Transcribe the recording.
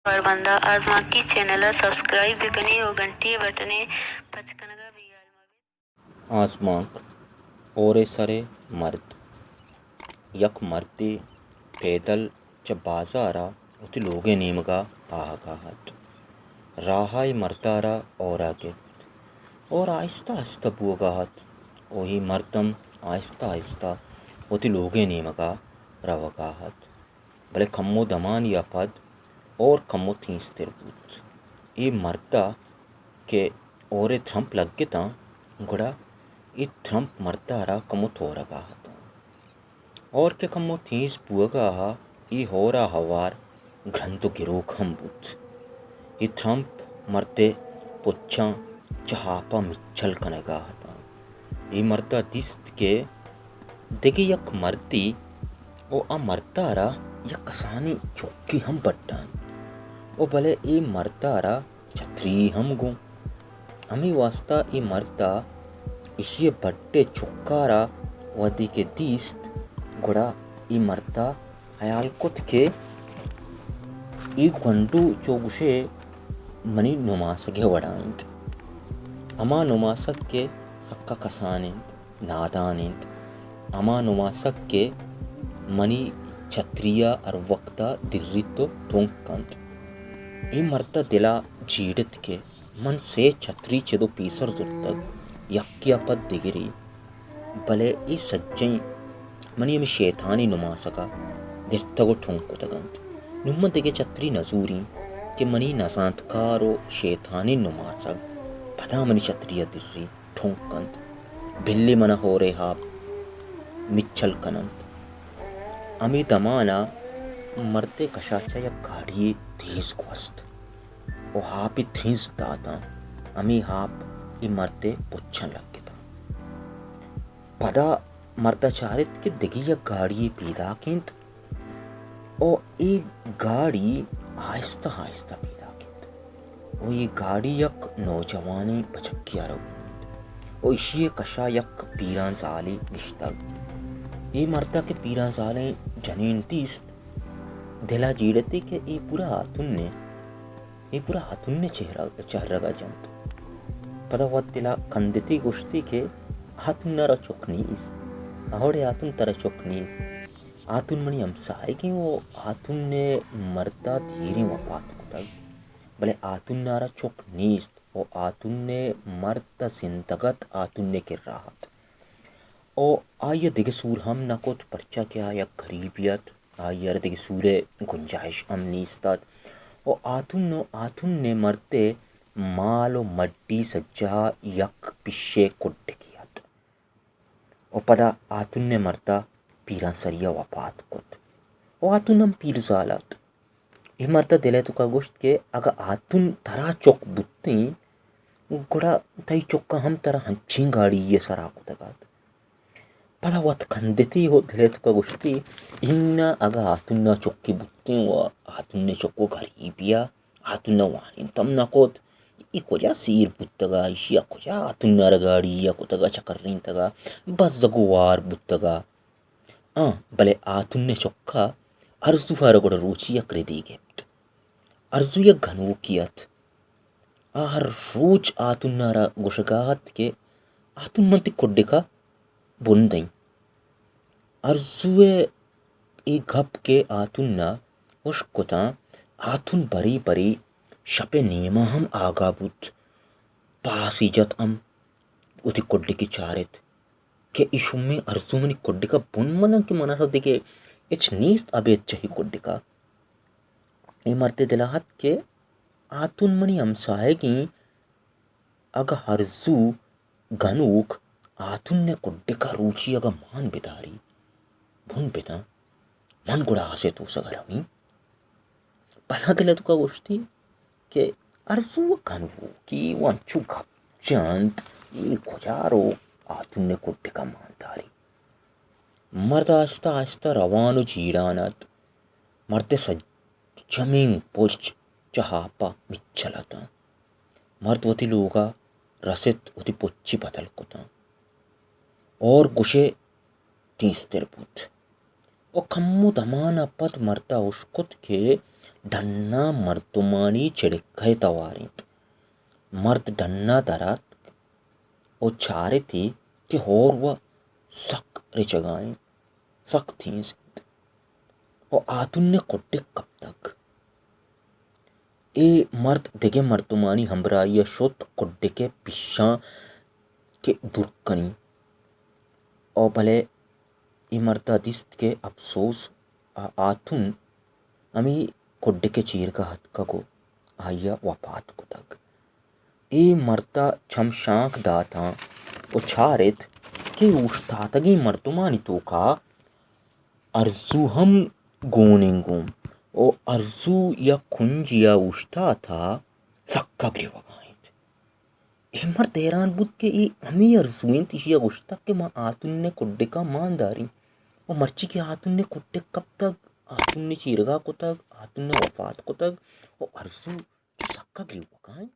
और बंदा आजमाती channel subscribe बिकने और घंटी बटने पचकनगा भी आसमाक ओरे सरे मर्द यक मर्दी पैदल च बाजारा उति लोगे नीमगा आगाहत राहाई मर्दारा और आगे और आहिस्ता आहिस्ता बुगाहत ओही मर्दम आहिस्ता आहिस्ता उति लोगे नीमगा रवगाहत भले कम्मो दमान या पद और कम्मो थींस्तिर बुत ई मर्दा के ओरे थ्रंप लगे ता गुड़ा ई थ्रंप मर्दारा कम्मो थोरगाहत और के कम्मो थींस बुगाहा ई होरा हवार घंटो गिरोक हम बुत ई थ्रंप मर्दे पुच्छा चहापा मिच्छल कनेगाहता ई मर्दा दिस्त के देगी यक मर्दी ओ आ मर्दारा या कसानी चौकी हम बट्टान ओ भले ई मर्दारा छत्री हम गो हमी वास्ता ई मर्दा इसी बट्टे चुक्कारा वदी के दीस्त गुड़ा ई मर्दा हयाल कुत के ई गंडू चोगुशे मनी नुमासके वडांत अमा नुमासक के सक्का कसानिंत नादानिंत अमा नुमासक के मनी छत्रिया और वक्ता दिर्रितो टोंकंत ई मर्दा दिला जीड़त के मन से छत्री चेदो पीसर जुर्तक यक्या पद दिगिरी भले ई सज्जई मनी में शैतानी नुमासका दिर्तगो ठोंको तगंत नुम्म दिगे छत्री नजूरी के मनी नसांतकारो शैतानी नुमासक पता मनी छत्रिया दिर्री ठोंकंत बिल्ली मना हो रे हाप मिच्छल कनंत अमी दमाना मरते कशाचा या गाड़ी तेज गोस्त ओ हाप ही थींस दाता अमी हाप ई मरते पुच्छन लग गया पदा मरता चारित के दिगी या गाड़ी पीदा किंत ओ ई गाड़ी आहिस्ता आहिस्ता पीदा किंत ओ ये गाड़ी यक नौजवानी बचक्किया रहो ओ इशिये कशा यक पीरान साली निश्तग ये मर्दा के पीरा साले जनीन तीस्त दिला जीड़ती के ये पूरा हाथुन ने चेहरा जंत पता वत दिला कंदती गुश्ती के हाथुन नरा चोकनीस ahoടെ हाथुन तरा चोकनीस हाथुन मनी हमसाए कि वो हाथुन ने मर्दा धीरे वपात कुताई भले हाथुन नारा चोकनीस वो हाथुन ने मर्दा जिंदगत हाथुन ने के राहत ओ आये दिगे सूर हम नकोत परचा क्या या गरीबियत आयर दिगे सूरे गुंजाइश हम नीस्तात ओ आथुन ने मरते मालो मड्डी सज्जा यक पिशे कुट कियात ओ पदा आथुन ने मरता पीरा सरिया वपात कुत ओ आथुन हम पीर जालत ये मरता दिले तो का गोश्त के अगर आथुन तरा चौक बुत्ती गुड़ा तई चौका हम तरा हंची गाड़ी ये सरा कुतगात पला वत खंदती हो दिले तो का गुश्ती इन्ना अगा आतुन ना चौकी बुत्ती व आतुन ने चौको गरीबिया आतुन ना वाहिन तम ना कोत इको जा सीर बुत्तगा इशिया को जा आतुन ना रगाड़ी या को तगा चकर्रीन तगा बस जगुवार बुत्तगा भले आतुन ने चौका अर्जु हरगोड़ रुचि या क्रेदी गेप्त अर्जु या घनु कियत हर रोज आतुन नारा गुशगाहत के आतुन मंती कोड्डे का बुंदई अर्जुए ई घप के आतुन ना उशकुता आतुन बरी बरी शपे नीमा हम आगा बुत पास इजत हम उति कोड्डे की चारित के इशुम्मे अर्जु मनी कोड्डे का बुन मन के मना हो दिके इच नीस्त अबे चही कोड्डे का ई मरते दिलाहत के आतुन मनी हमसाए की अगा हर्जु गनुक आतुन ने कोड्डे का रुचि अगा मान बिदारी भून पिता मन गुड़ा हसे तो सगर हमी पता दिला तो का गोश्ती के अर्जु कनवो की वंचु घप चंत ये कोजारो आतुन ने कोड्डे का मानदारी मर्द आस्ता आस्ता रवानो जीड़ानत मर्दे सज्जमीन पुच चहापा मिच्छलता मर्द वती लोगा रसित वती पुच्ची बदल कुता और गुशे तीस्तिर बुत ओ कम्मो दमाना पद मरता उशकुत के ڈنا مردمانی چڑکے توارت مرد ڈنا درات او چارے تھی کہ ہور وہ سک رچگائیں سک تھیں سکت او آتن نے کوٹے کب تک اے مرد دگے مردمانی ہمرائی شوت کوڈے کے پشاں کے درکنی او بھلے ای مرد دست کے افسوس آتن امی کوڈے کے چیر کا حد کا گو آیا وفات کو تک اے مردا چھم شانک داتا او چھارت کہ اوشتاتگی مردمانی تو کا ارزو ہم گوننگوم او ارزو یا کنج یا اوشتا تھا سکا گری وگائیں اے مرد حیران بود کہ ای ہمیں ارزوین تیشیا گوشتا کہ ماں آتن نے کوڈے کا مانداری او مرچی کے آتن نے کوڈے کب تک آتن نے چیرگا کو تک آتن نے وفات کو تک او ارزو سکا گری وگائیں